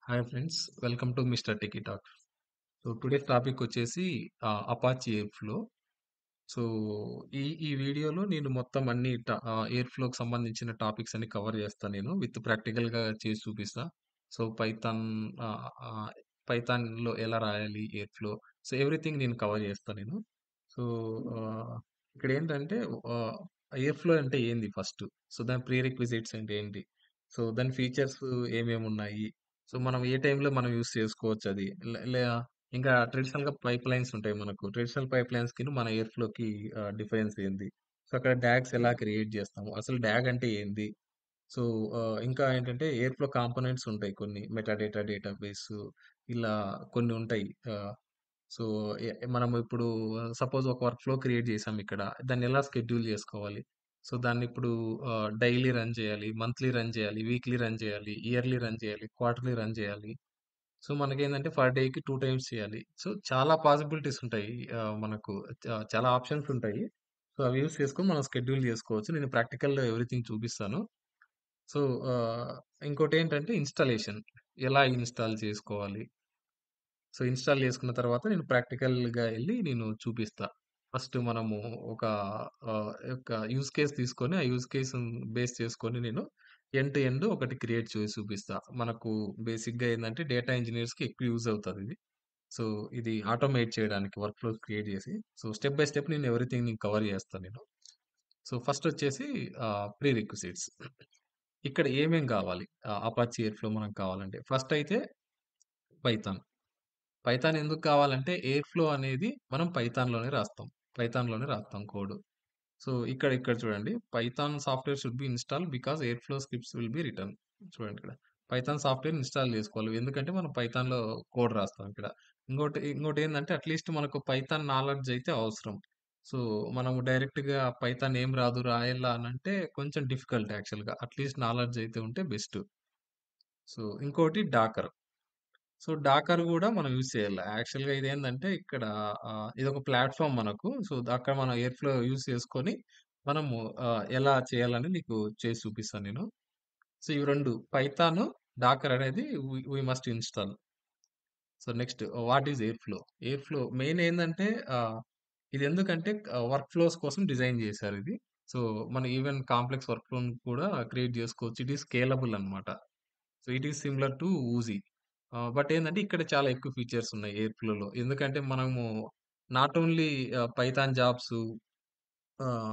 Hi friends, welcome to mister techie talk. So today's topic వచ్చేసి Apache air flow. So ఈ వీడియోలో నేను మొత్తం అన్ని ఎయిర్ ఫ్లోకి సంబంధించిన టాపిక్స్ అన్ని కవర్ చేస్తాను నేను విత్ ప్రాక్టికల్గా చేసి చూపిస్తా. సో పైథాన్లో ఎలా రాయాలి ఎయిర్ ఫ్లో, సో ఎవ్రీథింగ్ నేను కవర్ చేస్తాను నేను. సో ఇక్కడ ఏంటంటే ఎయిర్ ఫ్లో అంటే ఏంది ఫస్ట్, సో దాని ప్రీ రిక్విజిట్స్ అంటే ఏంటి, సో దాని ఫీచర్స్ ఏమేమి ఉన్నాయి, సో మనం ఏ టైంలో మనం యూస్ చేసుకోవచ్చు అది ఇంకా ట్రెడిషనల్ గా పైప్ లైన్స్ ఉంటాయి. మనకు ట్రెడిషనల్ పైప్ లైన్స్ కి మన ఎయిర్ ఫ్లో కి డిఫరెన్స్ ఏంది, సో అక్కడ డాగ్స్ ఎలా క్రియేట్ చేస్తాము, అసలు డ్యాగ్ అంటే ఏంది. సో ఇంకా ఏంటంటే ఎయిర్ ఫ్లో కాంపోనెంట్స్ ఉంటాయి, కొన్ని మెటాడేటా డేటాబేస్ ఇలా కొన్ని ఉంటాయి. సో మనం ఇప్పుడు సపోజ్ ఒక వర్క్ ఫ్లో క్రియేట్ చేసాం ఇక్కడ, దాన్ని ఎలా షెడ్యూల్ చేసుకోవాలి, సో దాన్ని ఇప్పుడు డైలీ రన్ చేయాలి, మంత్లీ రన్ చేయాలి, వీక్లీ రన్ చేయాలి, ఇయర్లీ రన్ చేయాలి, క్వార్టర్లీ రన్ చేయాలి. సో మనకేందంటే పర్ డేకి 2 టైమ్స్ చేయాలి. సో చాలా పాసిబిలిటీస్ ఉంటాయి. మనకు చాలా ఆప్షన్స్ ఉంటాయి. సో అవి యూజ్ చేసుకొని మనం షెడ్యూల్ చేసుకోవచ్చు. నేను ప్రాక్టికల్‌లో ఎవ్రీథింగ్ చూపిస్తాను. సో ఇంకోటేంటంటే ఇన్‌స్టాలేషన్ ఎలా ఇన్‌స్టాల్ చేసుకోవాలి. సో ఇన్‌స్టాల్ చేసుకున్న తర్వాత నేను ప్రాక్టికల్‌గా ఎళ్లి నేను చూపిస్తా. ఫస్ట్ మనము ఒక యొక్క యూజ్ కేస్ తీసుకొని, ఆ యూజ్ కేస్‌ని బేస్ చేసుకొని నేను ఎండ్ టు ఎండ్ ఒకటి క్రియేట్ చేసి చూపిస్తా. మనకు బేసిక్‌గా ఏందంటే డేటా ఇంజినీర్స్‌కి ఎక్కువ యూజ్ అవుతదిది. సో, ఇది ఆటోమేట్ చేయడానికి వర్క్ ఫ్లోస్ క్రియేట్ చేసి, సో స్టెప్ బై స్టెప్ నేను ఎవ్రీథింగ్ నేను కవర్ చేస్తాను నేను. సో ఫస్ట్ వచ్చేసి ప్రీ రిక్విజిట్స్. ఇక్కడ ఏమేం కావాలి అపాచీ ఎయిర్‌ఫ్లో మనకు కావాలంటే, ఫస్ట్ అయితే పైథాన్. పైథాన్ ఎందుకు కావాలంటే ఎయిర్‌ఫ్లో అనేది మనం పైథాన్‌లోనే రాస్తాం కోడ్. సో ఇక్కడ చూడండి, Python software should be install because Airflow scripts will be written. చూడండి ఇక్కడ. పైథాన్ సాఫ్ట్‌వేర్ ఇన్‌స్టాల్ చేసుకోవాలి. ఎందుకంటే మనం పైథాన్‌లో కోడ్ రాస్తాం ఇక్కడ. ఇంకోటేందంటే అట్‌లీస్ట్ మనకు పైథాన్ నాలెడ్జ్ అయితే అవసరం. సో మనము డైరెక్ట్‌గా పైథాన్ ఏం రాదు రాయాలా అనంటే కొంచెం డిఫికల్ట్ యాక్చువల్‌గా. అట్‌లీస్ట్ నాలెడ్జ్ అయితే ఉంటే బెస్ట్. సో ఇంకోటి డాకర్. సో డాకర్ గూడా మనం యూజ్ చేయాలి. యాక్చువల్‌గా ఇదేందంటే ఇక్కడ ఇదొక ప్లాట్‌ఫార్మ్ మనకు. సో అక్కడ మనం ఎయిర్‌ఫ్లో యూజ్ చేసుకొని మనము ఎలా చేయాలని నీకు చేసి చూపిస్తాను నేను. సో ఇవి 2 పైథాను, డాకర్ అనేది we must install. So next what is airflow? Airflow main ఏందంటే ఇదెందుకంటే వర్క్ ఫ్లోస్ కోసం డిజైన్ చేశారిది. సో మనం ఈవెన్ కాంప్లెక్స్ వర్క్ ఫ్లోని కూడా క్రియేట్ చేసుకోవచ్చు. ఇట్ ఈస్ స్కేలబుల్ అన్నమాట. So it is similar to Oozie. But ఏందంటే ఇక్కడ చాలా ఎక్కువ ఫీచర్స్ ఉన్నాయి ఎయిర్ ఫ్లోలో. ఎందుకంటే మనము నాట్ ఓన్లీ పైథాన్ జాబ్స్, ఆహ్,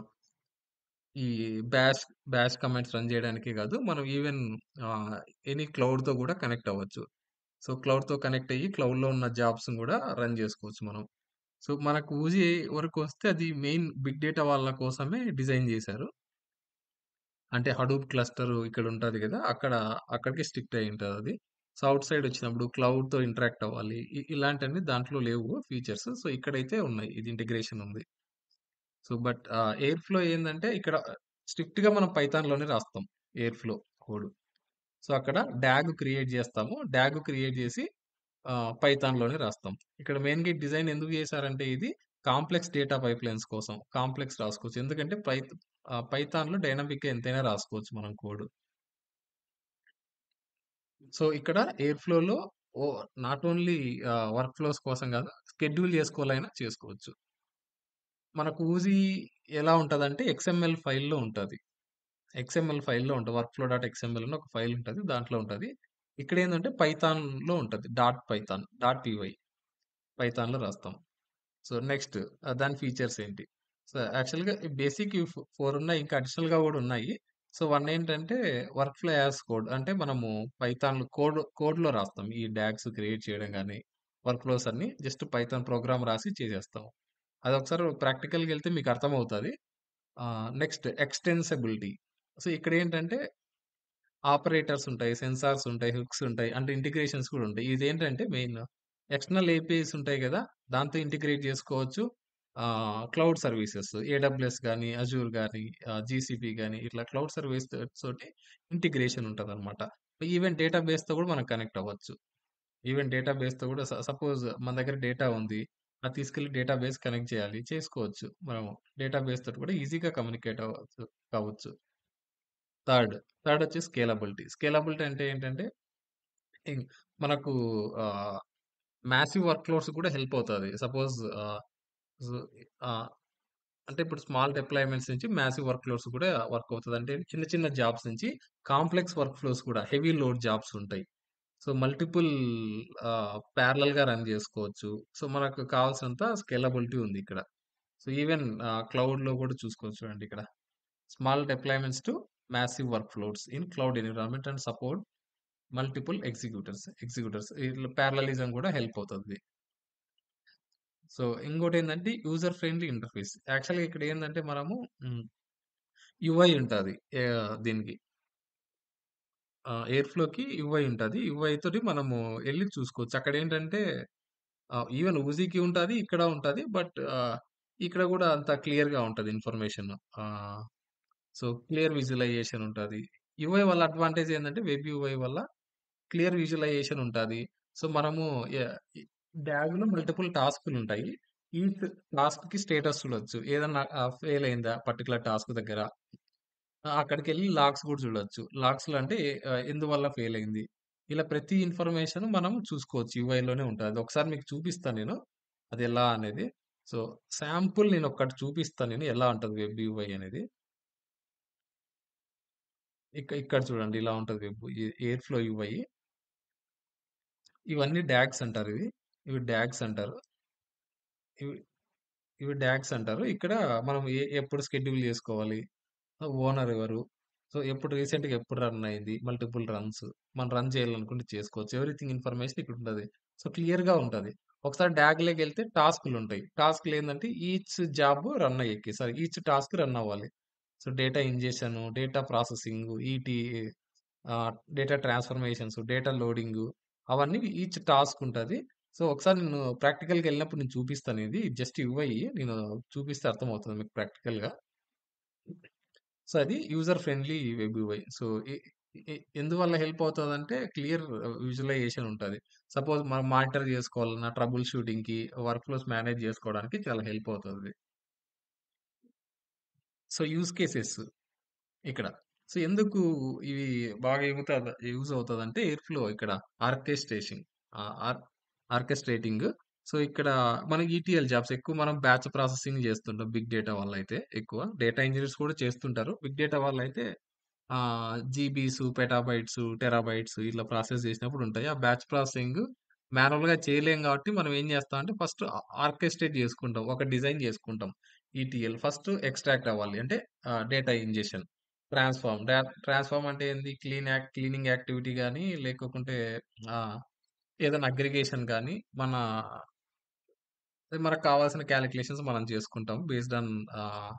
ఈ బాష్ బాష్ కమాండ్స్ రన్ చేయడానికే కాదు. మనం ఈవెన్ ఆహ్, ఎనీ క్లౌడ్‌తో కూడా కనెక్ట్ అవ్వచ్చు. సో క్లౌడ్‌తో కనెక్ట్ అయ్యి క్లౌడ్‌లో ఉన్న జాబ్స్‌ని కూడా రన్ చేసుకోవచ్చు మనం. సో మనకు ఊజీ వరకొస్తే అది మెయిన్ బిగ్ డేటా వాళ్ళ కోసమే డిజైన్ చేశారు. అంటే హడూప్ క్లస్టర్ ఇక్కడ ఉంటది గదా! అక్కడికి స్ట్రిక్ట్ అయి ఉంటదది. సో, ఔట్ సైడ్ వచ్చినప్పుడు క్లౌడ్‌తో ఇంటరాక్ట్ అవ్వాలి. ఇలాంటివన్నీ దాంట్లో లేవు ఫీచర్స్. సో, ఇక్కడైతే ఉన్నాయి. ఇది ఇంటిగ్రేషన్ ఉంది. సో, బట్ ఎయిర్ ఫ్లో ఏందంటే ఇక్కడ స్ట్రిక్ట్‌గా మనం పైథాన్‌లోనే రాస్తాం ఎయిర్ ఫ్లో కోడ్. సో, అక్కడ డాగ్ క్రియేట్ జేస్తాము. డాగ్ క్రియేట్ జేసి పైథాన్‌లోనే రాస్తాం. ఇక్కడ మెయిన్‌గా ఈ డిజైన్ ఎందుకు జేశారంటే ఇది కాంప్లెక్స్ డేటా పైప్‌లైన్స్ కోసం. కాంప్లెక్స్ రాసుకోవచ్చు. ఎందుకంటే పైథాన్‌లో డైనమిక్‌గా ఎంతైనా రాసుకోవచ్చు మనం కోడ్. సో, ఇక్కడ ఎయిర్ ఫ్లోలో నాట్ ఓన్లీ వర్క్ ఫ్లోస్ కోసం కాదు, షెడ్యూల్ చేసుకోవాలైనా చేసుకోవచ్చు. మనకు ఊజీ ఎలా ఉంటదంటే ఎక్స్ఎంఎల్ ఫైల్‌లో ఉంటది. ఎక్స్ఎంఎల్ ఫైల్‌లో ఉంటది. వర్క్ ఫ్లో డాట్ ఎక్స్ఎంఎల్ అని ఒక ఫైల్ ఉంటది. దాంట్లో ఉంటది. ఇక్కడేందంటే పైథాన్‌లో ఉంటది. డాట్ పైథాన్, డాట్ పీవై పైథాన్‌లో రాస్తాం. సో, నెక్స్ట్ దాని ఫీచర్స్ ఏంటి? సో, యాక్చువల్‌గా బేసిక్ ఇవి 4 ఉన్నాయి. ఇంకా అడిషనల్‌గా గూడా ఉన్నాయి. సో, వన్ ఏంటంటే వర్క్ ఫ్లో యాస్ కోడ్. అంటే మనము పైథాన్ కోడ్‌లో రాస్తాం. ఈ డాగ్స్ క్రియేట్ చేయడం గాని, వర్క్ ఫ్లోస్ అన్నీ జస్ట్ పైథాన్ ప్రోగ్రామ్ రాసి చేసేస్తాం. అదొకసారి ప్రాక్టికల్‌గెళ్తే మీకు అర్థమవుతది. నెక్స్ట్ ఎక్స్‌టెన్సిబిలిటీ. సో, ఇక్కడేంటంటే ఆపరేటర్స్ ఉంటాయి, సెన్సార్స్ ఉంటాయి, హుక్స్ ఉంటాయి. అంటే ఇంటిగ్రేషన్స్ కూడా ఉంటాయి. ఇదేంటంటే మెయిన్ ఎక్స్టర్నల్ ఏపీఐస్ ఉంటాయి గదా! దాంతో ఇంటిగ్రేట్ జేసుకోవచ్చు. క్లౌడ్ సర్వీసెస్ ఏడబ్ల్యూఎస్ గాని, అజూర్ గాని, జీసీపీ గాని ఇట్లా క్లౌడ్ సర్వీస్ తోటి ఇంటిగ్రేషన్ ఉంటదనమాట. ఈవెన్ డేటాబేస్‌తో గూడా మనం కనెక్ట్ అవ్వచ్చు. ఈవెన్ డేటాబేస్‌తో గూడా సపోజ్ మన దగ్గర డేటా ఉంది. అది తీసుకెళ్ళి డేటాబేస్ కనెక్ట్ చేయాలి. చేసుకోవచ్చు. మనం డేటాబేస్ తోటి కూడా ఈజీగా కమ్యూనికేట్ కావచ్చు. థర్డ్, థర్డ్ వచ్చేసి స్కేలబిలిటీ. స్కేలబిలిటీ అంటే ఏంటంటే ఇం మనకు ఆహ్, మాసివ్ వర్క్‌లోడ్స్ కూడా హెల్ప్ అవుతది. సపోజ్ ఆహ్, సు ఆహ్, అంటే ఇప్పుడు స్మాల్ డిప్లాయ్‌మెంట్స్ నుంచి మాసివ్ వర్క్‌లోడ్స్ కూడా వర్క్ అవుతది. అంటే చిన్న చిన్న జాబ్స్ నుంచి కాంప్లెక్స్ వర్క్ ఫ్లోస్ కూడా హెవీ లోడ్ జాబ్స్ ఉంటాయి. సో, మల్టిపుల్ ప్యారలెల్‌గా రన్ జేసుకోవచ్చు. సో, మనకు కావాల్సినంత స్కేలబిలిటీ ఉంది ఇక్కడ. సో, ఈవెన్ క్లౌడ్‌లో కూడా చూసుకోవచ్చు చూడండి ఇక్కడ. Small deployments to massive work flows in cloud environment and support multiple executors ఇట్లా పారలెలిజం కూడా హెల్ప్ అవుతది. సో, ఇంకోటేందంటే యూజర్ ఫ్రెండ్లీ ఇంటర్ఫేస్. యాక్చువల్‌గా ఇక్కడ ఏందంటే మనము హ్మ్. యూఐ ఉంటది. దీనికి ఎయిర్‌ఫ్లోకి యూఐ ఉంటది. యూఐ తోటి మనము ఎళ్లి చూసుకోవచ్చు. అక్కడేంటంటే ఈవెన్ ఊజీకి ఉంటది. ఇక్కడ ఉంటది. బట్ ఇక్కడ గూడా అంత క్లియర్‌గా ఉంటది ఇన్ఫర్మేషన్. ఆహ్, సో, క్లియర్ విజువలైజేషన్ ఉంటది. యూఐ వల్ల అడ్వాంటేజ్ ఏందంటే వెబ్ యూఐ వల్ల క్లియర్ విజువలైజేషన్ ఉంటది. సో, మనము య ఇ డాగ్‌లో మల్టిపుల్ టాస్క్‌లుంటాయి. ఈచ్ టాస్క్‌కి స్టేటస్ చూడొచ్చు. ఏదన్నా ఫెయిల్ అయిందా పర్టిక్యులర్ టాస్క్ దగ్గర అక్కడికెళ్ళి లాగ్స్ గూడా చూడొచ్చు. లాగ్స్‌లో అంటే ఎందువల్ల ఫెయిల్ అయింది. ఇలా ప్రతి ఇన్ఫర్మేషన్ మనం చూసుకోవచ్చు. యూఐలోనే ఉంటది. ఒకసారి మీకు చూపిస్తాను నేను. అదెలా అనేది. సో, శాంపుల్ నేనొక్కటి చూపిస్తాను నేను ఎలా ఉంటది వెబ్ యూఐ అనేది. ఇక్కడ చూడండి ఇలా ఉంటది వెబ్ ఎయిర్‌ఫ్లో యూఐ. ఇవన్నీ డాగ్స్ అంటారివి. ఇవి డాగ్స్ అంటారు. ఇవి ఇవి డాగ్స్ అంటారు. ఇక్కడ మనం ఎప్పుడు షెడ్యూల్ జేసుకోవాలి. ఓనర్ ఎవరు? సో, ఎప్పుడు రన్ అయింది. Multiple runs. మనం రన్ చేయాలనుకుంటే చేసుకోవచ్చు. Everything information ఇక్కడుంటది. సో, క్లియర్‌గా ఉంటది. ఒకసారి డాగ్‌లోకెళ్తే టాస్క్‌లుంటాయి. టాస్క్‌లేందంటే ఈచ్ జాబ్ రన్ అయ్యేకి సారీ ఈచ్ టాస్క్ రన్ అవ్వాలి. So, data ingestion, data processing, data transformations, data loading అవన్నీ ఈచ్ టాస్క్ ఉంటది. సో, ఒకసారి నేను ప్రాక్టికల్‌గెళ్ళినప్పుడు నేను చూపిస్తాను ఇది. జస్ట్ ఇవ్వయి. నేను చూపిస్తే అర్థమవుతది మీకు ప్రాక్టికల్‌గా. సో, అది user friendly web UI. So, a a ఎందువల్ల హెల్ప్ అవుతదంటే క్లియర్ విజువలైజేషన్ ఉంటది. సపోజ్ మనం మానిటర్ జేసుకోవాలన్నా ట్రబుల్ షూటింగ్‌కి, వర్క్ ఫ్లోస్ మేనేజ్ జేసుకోవడానికి చాలా హెల్ప్ అవుతది. సో, యూజ్ కేసెస్ ఇక్కడ. సో, ఎందుకు ఇవి బాగా యూజ్ అవుతదంటే ఎయిర్‌ఫ్లో ఇక్కడ ఆర్కెస్ట్రేషన్ ఆహ్, ఆర్ ఆర్కెస్ట్రేటింగ్. సో, ఇక్కడ మనకి ఈటీఎల్ జాబ్స్ ఎక్కువ మనం బ్యాచ్ ప్రాసెసింగ్ జేస్తుంటాం బిగ్ డేటా వల్ల అయితే ఎక్కువ. డేటా ఇంజినీర్స్ కూడా చేస్తుంటారు. బిగ్ డేటా వల్లయితే జీబీసు, పెటాబైట్సు, టెరాబైట్స్ ఇట్లా ప్రాసెస్ చేసినప్పుడు ఉంటాయి. ఆ బ్యాచ్ ప్రాసెసింగ్ మాన్యువల్‌గా చేయలేం కాబట్టి మనం ఏం చేస్తామంటే ఫస్ట్ ఆర్కెస్ట్రేట్ చేసుకుంటాం. ఒక డిజైన్ చేసుకుంటాం. ఈటీఎల్ ఫస్ట్ ఎక్స్ట్రాక్ట్ అవ్వాలి. అంటే డేటా ఇంజెషన్. ట్రాన్స్‌ఫార్మ్ అంటే ఏంది? క్లీనింగ్ యాక్టివిటీ గాని లేకోకుంటే ఆహ్, ఏదైనా అగ్రిగేషన్ గాని మనకు కావాల్సిన కాలిక్యులేషన్స్ మనం చేసుకుంటాం. బేస్డ్ ఆన్ ఆహ్,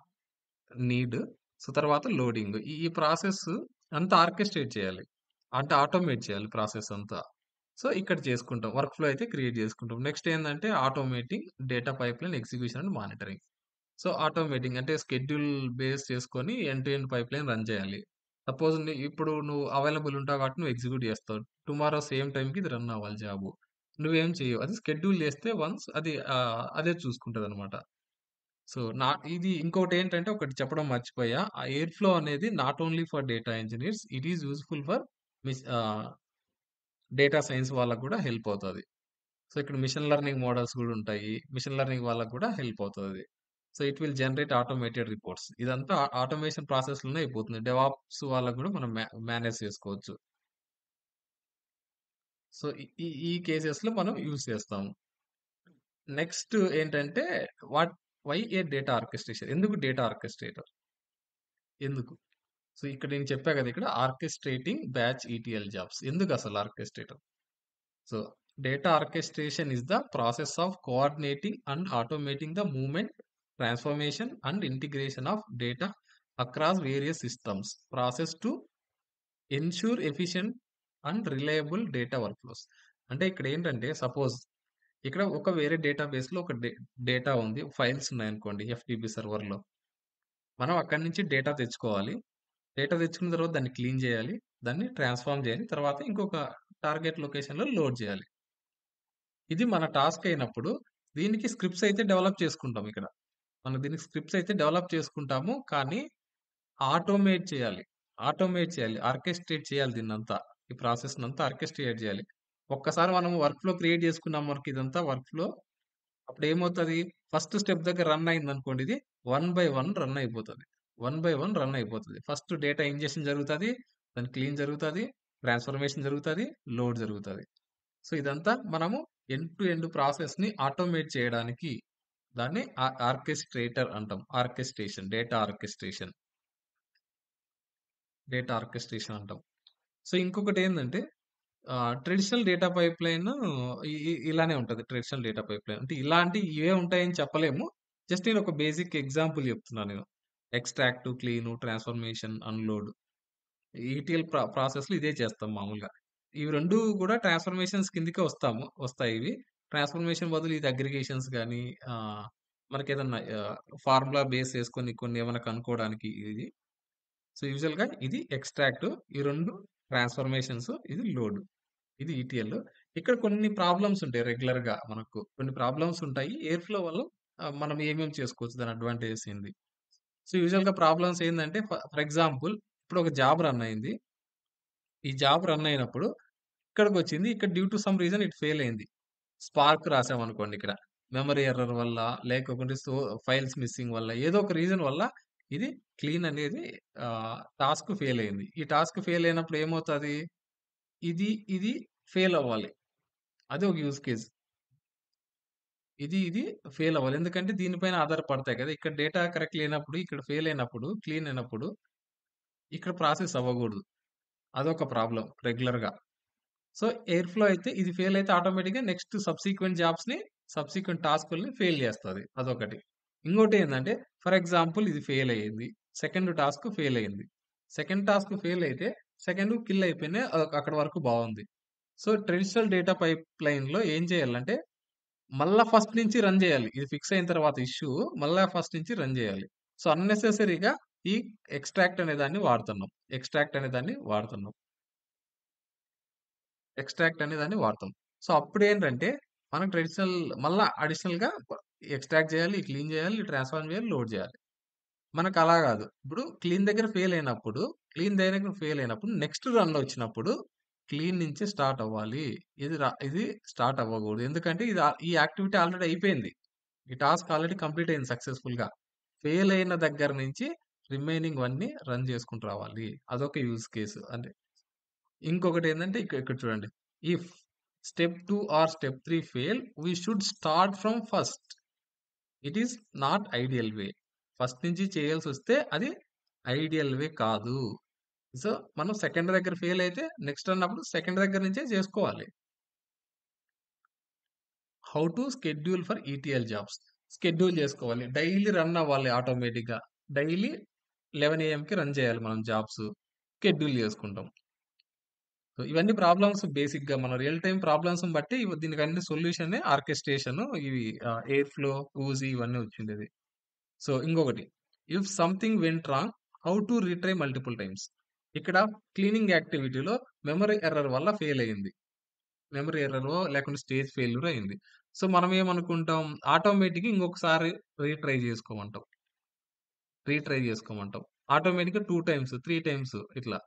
నీడ్. సో, తర్వాత లోడింగ్. ఈ ప్రాసెస్ అంతా ఆర్కెస్ట్రేట్ చేయాలి. అంటే ఆటోమేట్ చేయాలి ప్రాసెస్ అంతా. సో, ఇక్కడ చేసుకుంటాం. వర్క్ ఫ్లో అయితే క్రియేట్ చేసుకుంటాం. నెక్స్ట్ ఏందంటే automating data pipeline execution and monitoring. So, automating అంటే షెడ్యూల్ బేస్ చేసుకొని end to end pipeline run చేయాలి. సపోజ్ ఇప్పుడు నువ్వు అవైలబుల్ ఉంటావు కాబట్టి నువ్వు ఎగ్జిక్యూట్ చేస్తావు. టుమారో సేమ్ టైమ్‌కి ఇది రన్ అవ్వాలి జాబు. నువ్వేం చెయ్యవు. అది షెడ్యూల్ చేస్తే వన్స్ అది అదే చూసుకుంటదనమాట. సో, ఇది ఇంకోటేంటంటే ఒకటి చెప్పడం మర్చిపోయా. ఆ ఎయిర్ ఫ్లో అనేది not only for data engineers. It is useful for miss ఆహ్, డేటా సైన్స్ వాళ్ళకి గూడా హెల్ప్ అవుతది. సో, ఇక్కడ మెషిన్ లెర్నింగ్ మోడల్స్ గూడా ఉంటాయి. మెషిన్ లెర్నింగ్ వాళ్ళకి గూడా హెల్ప్ అవుతది. So, it will generate automated reports. ఇదంతా ఆటోమేషన్ ప్రాసెస్‌లోనే అయిపోతుంది. డెవాప్స్ వాళ్ళకి గూడా మనం మేనేజ్ చేసుకోవచ్చు. సో, ఈ ఈ ఈ కేసెస్‌లో మనం యూజ్ చేస్తాము. నెక్స్ట్ ఏంటంటే what why a data orchestration? ఎందుకు డేటా ఆర్కెస్ట్రేటర్? ఎందుకు? సో, ఇక్కడ నేను చెప్పా గదా! ఇక్కడ ఆర్కెస్ట్రేటింగ్ బ్యాచ్ ఈటీఎల్ జాబ్స్. ఎందుకసలు orchestrator? So, data orchestration is the process of coordinating and automating the movement, transformation and integration of data across various systems. Process to ensure efficient and reliable data workflows. అంటే ఇక్కడేంటంటే suppose ఇక్కడ ఒక వేరే డేటాబేస్‌లో ఒక data ఉంది. Files ఉన్నాయనుకోండి FTP సర్వర్‌లో. మనం అక్కడి నుంచి డేటా తెచ్చుకోవాలి. డేటా తెచ్చుకున్న తర్వాత దాన్ని క్లీన్ చేయాలి. దాన్ని ట్రాన్స్‌ఫార్మ్ చేయాలి. తర్వాత ఇంకొక టార్గెట్ లొకేషన్‌లో లోడ్ చేయాలి. ఇది మన టాస్క్ అయినప్పుడు దీనికి స్క్రిప్ట్స్ అయితే డెవలప్ చేసుకుంటాం ఇక్కడ. మనం దీనికి స్క్రిప్ట్స్ అయితే డెవలప్ చేసుకుంటాము. కానీ ఆటోమేట్ చేయాలి. ఆర్కెస్ట్రేట్ చేయాలి దీన్నంతా. ఈ ప్రాసెస్‌నంతా ఆర్కెస్ట్రేట్ చేయాలి. ఒక్కసారి మనం వర్క్ ఫ్లో క్రియేట్ చేసుకున్నాం మనకి ఇదంతా వర్క్ ఫ్లో. అప్పుడేమవుతది, ఫస్ట్ స్టెప్ దగ్గర రన్ అయిందనుకోండి ఇది, వన్ బై వన్ రన్ అయిపోతది. వన్ బై వన్ రన్ అయిపోతది. ఫస్ట్ డేటా ఇంజెషన్ జరుగుతది. దాన్ని క్లీన్ జరుగుతది. ట్రాన్స్‌ఫర్మేషన్ జరుగుతది. లోడ్ జరుగుతది. సో, ఇదంతా మనము ఎండ్ టు ఎండ్ ప్రాసెస్‌ని ఆటోమేట్ చేయడానికి దాన్ని ఆర్కెస్ట్రేటర్ అంటాం. ఆర్కెస్ట్రేషన్, డేటా ఆర్కెస్ట్రేషన్ అంటాం. సో, ఇంకొకటేందంటే ట్రెడిషనల్ డేటా పైప్‌లైను ఇలానే ఉంటది. Traditional data pipeline. అంటే ఇలాంటి ఇవే ఉంటాయని చెప్పలేము. జస్ట్ నేను ఒక బేసిక్ ఎగ్జాంపుల్ చెప్తున్నాను నేను. Extract, clean, transformation, unload. ETL ప్రాసెస్‌లో ఇదే చేస్తాం మామూలుగా. ఇవి 2 కూడా ట్రాన్స్‌ఫర్మేషన్స్ కిందకే వస్తాయి ఇవి. ట్రాన్స్‌ఫర్మేషన్ బదులు ఇది అగ్రిగేషన్స్ గాని ఆహ్, మనకేదన్నా ఫార్ములా బేస్ చేసుకొని కొన్ని ఏమైనా కనుక్కోవడానికి ఇది. సో, యూజువల్‌గా ఇది ఎక్స్ట్రాక్ట్. ఈ 2 ట్రాన్స్‌ఫర్మేషన్స్. ఇది లోడ్. ఇది ఈటీఎల్. ఇక్కడ కొన్ని ప్రాబ్లమ్స్ ఉంటాయి రెగ్యులర్‌గా మనకు. కొన్ని ప్రాబ్లమ్స్ ఉంటాయి. ఎయిర్ ఫ్లో వల్ల మనం ఏమేమి చేసుకోవచ్చు దాని అడ్వాంటేజెస్ ఏంది. సో, యూజువల్‌గా ప్రాబ్లమ్స్ ఏందంటే ఫర్ ఎగ్జాంపుల్ ఇప్పుడు ఒక జాబ్ రన్ అయింది. ఈ జాబ్ రన్ అయినప్పుడు ఇక్కడికొచ్చింది. ఇక్కడ due to some reason it fail అయింది. స్పార్క్ రాసామనుకోండి ఇక్కడ. మెమరీ ఎర్రర్ వల్ల, లేకపోతే ఫైల్స్ మిస్సింగ్ వల్ల, ఏదో ఒక రీజన్ వల్ల ఇది క్లీన్ అనేది టాస్క్ ఫెయిల్ అయింది. ఈ టాస్క్ ఫెయిల్ అయినప్పుడు ఏమవుతది? ఇది ఫెయిల్ అవ్వాలి. అది ఒక యూజ్ కేస్. ఇది ఫెయిల్ అవ్వాలి. ఎందుకంటే దీనిపైన ఆధారపడతాయి కదా! ఇక్కడ డేటా కరెక్ట్ లేనప్పుడు, ఇక్కడ ఫెయిల్ అయినప్పుడు, క్లీన్ అయినప్పుడు, ఇక్కడ ప్రాసెస్ అవ్వకూడదు. అదొక ప్రాబ్లమ్ రెగ్యులర్‌గా. సో, ఎయిర్ ఫ్లో అయితే ఇది ఫెయిల్ అయితే ఆటోమేటిక్‌గా నెక్స్ట్ సబ్సిక్వెంట్ టాస్కుల్ని ఫెయిల్ చేస్తది. అదొకటి. ఇంకోటేందంటే ఫర్ ఎగ్జాంపుల్ ఇది ఫెయిల్ అయ్యింది. సెకండ్ టాస్క్ ఫెయిల్ అయింది. సెకండ్ టాస్క్ ఫెయిల్ అయితే సెకండ్ కిల్ అయిపోయినాయి. అక్కడి వరకు బావుంది. సో, ట్రెడిషనల్ డేటా పైప్‌లైన్‌లో ఏం చేయాలంటే మళ్ళా ఫస్ట్ నుంచి రన్ జేయాలి. ఇది ఫిక్స్ అయిన తర్వాత ఇష్యూ మళ్ళా ఫస్ట్ నుంచి రన్ జేయాలి. సో, అన్నెసెసరీగా ఈ ఎక్స్ట్రాక్ట్ అనే దాన్ని వాడుతున్నాం. ఎక్స్ట్రాక్ట్ అనే దాన్ని వాడుతున్నాం. ఎక్స్ట్రాక్ట్ అనే దాన్ని వాడతాం. సో, అప్పుడేంటంటే మనం ట్రెడిషనల్ మళ్ళా అడిషనల్‌గా ఎక్స్ట్రాక్ట్ జేయాలి, క్లీన్ జేయాలి, ట్రాన్స్‌ఫార్మ్ జేయాలి, లోడ్ జేయాలి. మనకలా గాదు. ఇప్పుడు క్లీన్ దగ్గర ఫెయిల్ అయినప్పుడు నెక్స్ట్ రన్ వచ్చినప్పుడు క్లీన్ నుంచి స్టార్ట్ అవ్వాలి. ఇది స్టార్ట్ అవ్వగూడదు. ఎందుకంటే ఈ యాక్టివిటీ ఆల్రెడీ అయిపోయింది. ఈ టాస్క్ ఆల్రెడీ కంప్లీట్ అయింది సక్సెస్‌ఫుల్‌గా. ఫెయిల్ అయిన దగ్గర నుంచి రిమైనింగ్‌వన్నీ రన్ చేసుకుంటూ రావాలి. అదొక యూజ్ కేస్. అంటే ఇంకొకటేందంటే ఇక్కడ చూడండి. If step 2 or step 3 fail, we should start from first. It is not ideal way. First నుంచి చేయాల్సొస్తే అది ఐడియల్ వే కాదు. సో, మనం సెకండ్ దగ్గర ఫెయిల్ అయితే నెక్స్ట్ అన్నప్పుడు సెకండ్ దగ్గర నుంచే చేసుకోవాలి. How to schedule for ETL jobs. Schedule చేసుకోవాలి. డైలీ రన్ అవ్వాలి ఆటోమేటిక్‌గా. డైలీ 11 ఏఎంకి రన్ చేయాలి మనం జాబ్స్. షెడ్యూల్ చేసుకుంటాం. సో, ఇవన్నీ ప్రాబ్లమ్స్ బేసిక్‌గా మన రియల్ టైమ్ ప్రాబ్లమ్స్‌ని బట్టి దీనికన్ని సొల్యూషనే ఆర్కెస్ట్రేషన్ ఇవి ఎయిర్ ఫ్లో, ఊజీ ఇవన్నీ వచ్చిండేది. సో, ఇంకొకటి if something went wrong how to retry multiple times. ఇక్కడ క్లీనింగ్ యాక్టివిటీలో మెమరీ ఎర్రర్ వల్ల ఫెయిల్ అయింది. మెమరీ ఎర్రరో లేకుంటే స్టేజ్ ఫెయిల్యూర్ అయింది. సో, మనం ఏమనుకుంటాం ఆటోమేటిక్‌గా ఇంకొకసారి రీట్రై చేసుకోమంటాం. ఆటోమేటిక్‌గా 2 టైమ్స్, 3 టైమ్స్ ఇట్లా.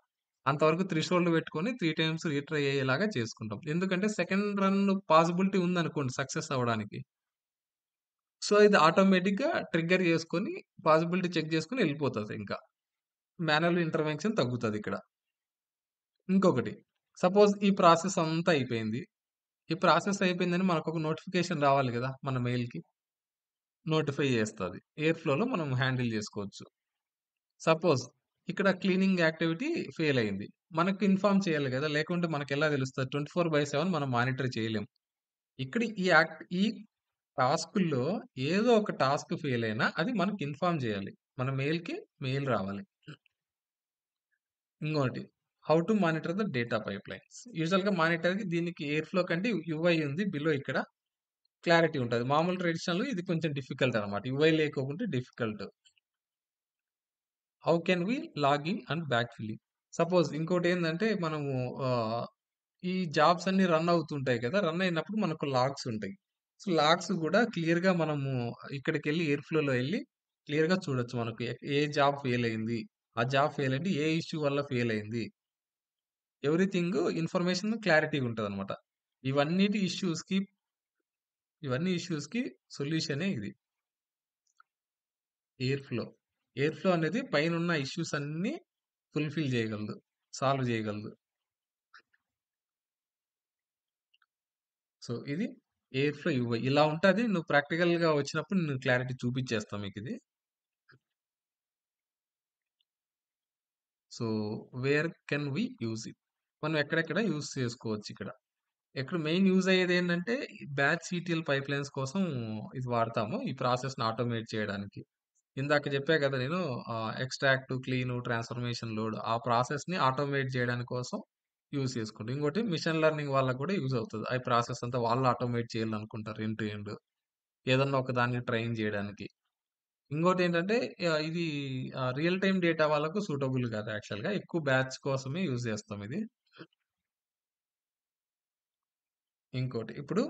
అంతవరకు థ్రెషోల్డ్ పెట్టుకొని 3 టైమ్స్ రీట్రై అయ్యేలాగా చేసుకుంటాం. ఎందుకంటే సెకండ్ రన్ పాసిబిలిటీ ఉందనుకోండి సక్సెస్ అవ్వడానికి. సో, ఇది ఆటోమేటిక్‌గా ట్రిగ్గర్ చేసుకొని పాసిబిలిటీ చెక్ చేసుకొని ఎళ్ళిపోతదింకా. Manual intervention తగ్గుతదిక్కడ. ఇంకొకటి సపోజ్ ఈ ప్రాసెస్ అంతా అయిపోయింది. ఈ ప్రాసెస్ అయిపోయిందని మనకొక నోటిఫికేషన్ రావాలి గదా! మన మెయిల్‌కి. నోటిఫై చేస్తది. ఎయిర్ ఫ్లోలో మనం హ్యాండిల్ జేసుకోవచ్చు. సపోజ్ ఇక్కడ క్లీనింగ్ యాక్టివిటీ ఫెయిల్ అయింది. మనకు ఇన్ఫార్మ్ చేయాలి గదా! లేకుంటే మనకెలా తెలుస్తది? 24/7 మనం మానిటర్ చేయలేం. ఇక్కడ ఈ టాస్కుల్లో ఏదో ఒక టాస్క్ ఫెయిల్ అయినా అది మనకి ఇన్ఫార్మ్ జేయాలి. మన మెయిల్‌కి మెయిల్ రావాలి. ఇంకోటి how to monitor the data pipelines. యూజువల్‌గా మానిటర్‌కి దీనికి ఎయిర్ ఫ్లో కంటే యూఐ ఉంది. బిలో ఇక్కడ క్లారిటీ ఉంటది. మామూలు ట్రెడిషనల్ ఇది కొంచెం డిఫికల్ట్ అన్నమాట. యూఐ లేకోకుంటే difficult. How can we login and back filling. Suppose ఇంకోటేందంటే మనము ఆహ్, ఈ జాబ్స్ అన్నీ రన్ అవుతుంటాయి కదా! రన్ అయినప్పుడు మనకు లాగ్స్ ఉంటాయి. సో, లాగ్స్ గూడా క్లియర్‌గా మనము ఇక్కడికెళ్ళి ఎయిర్ ఫ్లోలో ఎళ్లి క్లియర్‌గా చూడొచ్చు మనకు ఏ జాబ్ ఫెయిల్ అయింది. ఆ జాబ్ ఫెయిల్ అంటే ఏ ఇష్యూ వల్ల ఫెయిల్ అయింది. ఎవ్రీథింగ్ ఇన్ఫర్మేషన్ క్లారిటీగా ఉంటదనమాట. ఇవన్నిటి ఇష్యూస్‌కి ఇవన్నీ ఇష్యూస్‌కి సొల్యూషనే ఇది. Air flow. ఎయిర్ ఫ్లో అనేది పైనున్న ఇష్యూస్ అన్నీ ఫుల్‌ఫిల్ చేయగలదు. సాల్వ్ చేయగలదు. సో, ఇది ఎయిర్ ఫ్లో యూఐ. ఇలా ఉంటది. నువ్వు ప్రాక్టికల్‌గా వచ్చినప్పుడు నేను క్లారిటీ చూపిచ్చేస్తా మీకిది. So, where can we use it? మనం ఎక్కడెక్కడ యూజ్ చేసుకోవచ్చిక్కడ. ఇక్కడ మెయిన్ యూజ్ అయ్యేదేంటంటే, బ్యాచ్ ఈటీఎల్ పైప్‌లైన్స్ కోసం ఇది వాడతాము. ఈ ప్రాసెస్‌ని ఆటోమేట్ చేయడానికి. ఇందాక చెప్పా కదా నేను ఎక్స్ట్రాక్ట్, క్లీను, ట్రాన్స్‌ఫర్మేషన్ లోడ్ ఆ ప్రాసెస్‌ని ఆటోమేట్ చేయడానికి కోసం యూజ్ చేసుకుంటాం. ఇంకోటి మిషన్ లెర్నింగ్ వాళ్ళకి కూడా యూజ్ అవుతది. ఆ ప్రాసెస్ అంతా వాళ్ళు ఆటోమేట్ చేయాలనుకుంటారు ఎండ్ టు ఎండ్. ఏదన్నా ఒక దాన్ని ట్రైన్ చేయడానికి. ఇంకోటేంటంటే ఇది రియల్ టైమ్ డేటా వాళ్ళకు సూటబుల్ కాదు యాక్చువల్‌గా. ఎక్కువ బ్యాచ్ కోసమే యూజ్ చేస్తాం ఇది. ఇంకోటి ఇప్పుడు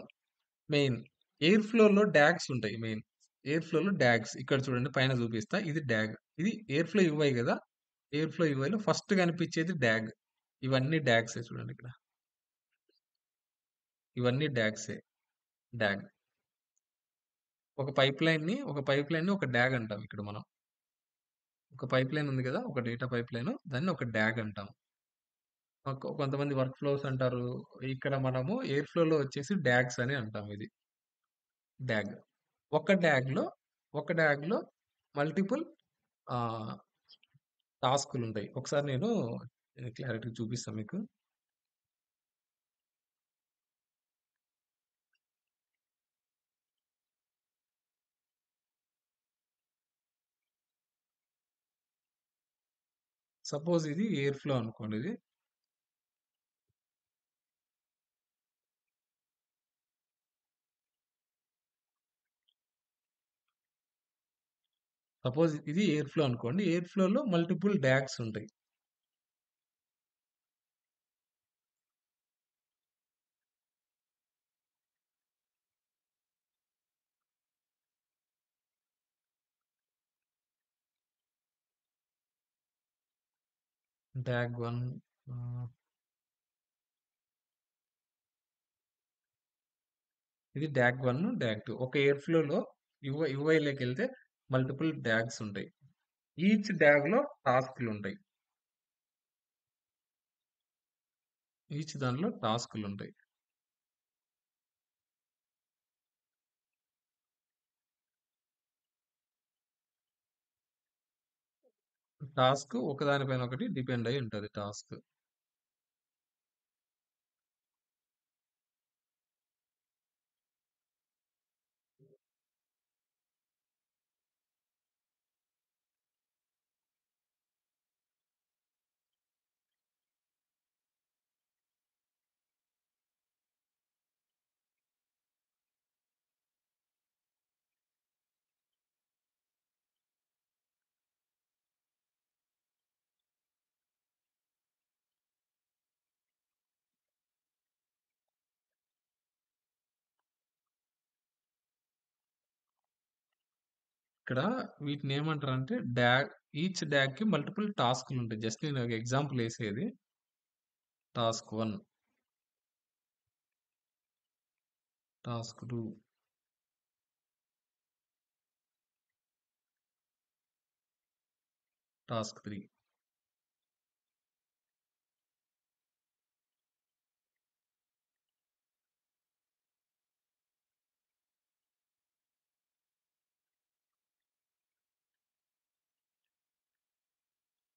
మెయిన్ ఎయిర్ ఫ్లోలో డాగ్స్ ఉంటాయి మెయిన్. ఎయిర్ ఫ్లోలో డాగ్స్ ఇక్కడ చూడండి పైన చూపిస్తా. ఇది డాగ్. ఇది ఎయిర్ ఫ్లో యూఐ కదా! ఎయిర్ ఫ్లో యూఐలో ఫస్ట్ కనిపించేది డాగ్. ఇవన్నీ డాగ్సే చూడండి ఇక్కడ. ఇవన్నీ డాగ్సే. డాగ్. ఒక పైప్‌లైన్‌ని ఒక డాగ్ అంటాం ఇక్కడ మనం. ఒక పైప్‌లైన్ ఉంది కదా! ఒక డేటా పైప్‌లైన్ దాన్ని ఒక డాగ్ అంటాం. కొంతమంది వర్క్ ఫ్లోస్ అంటారు. ఇక్కడ మనము ఎయిర్ ఫ్లోలో వచ్చేసి డాగ్స్ అని అంటాం ఇది. డాగ్. ఒక డాగ్‌లో ఒక డాగ్‌లో మల్టిపుల్ ఆహ్, టాస్కులుంటాయి. ఒకసారి నేను క్లారిటీగా చూపిస్తా మీకు. సపోజ్ ఇది ఎయిర్ ఫ్లో అనుకోండి ఇది. సపోజ్ ఇది ఎయిర్ ఫ్లో అనుకోండి. ఎయిర్ ఫ్లోలో మల్టిపుల్ డాగ్స్ ఉంటాయి. డాగ్ 1 ఆహ్, ఇది డాగ్ 1, డాగ్ 2. ఒక ఎయిర్ ఫ్లోలో యూఐలోకెళ్తే మల్టిపుల్ డాగ్స్ ఉంటాయి. ఈచ్ డాగ్‌లో టాస్క్‌లుంటాయి. ఈచ్ దానిలో టాస్క్‌లుంటాయి. టాస్క్ ఒకదాని పైన ఒకటి డిపెండ్ అయ్యి ఉంటది టాస్క్. ఇక్కడ వీటినేమంటారంటే ఈచ్ డాగ్‌కి మల్టిపుల్ టాస్క్‌లుంటాయి. జస్ట్ నేను ఒక ఎగ్జాంపుల్ ఏసేది. Task 1, task 2, task 3.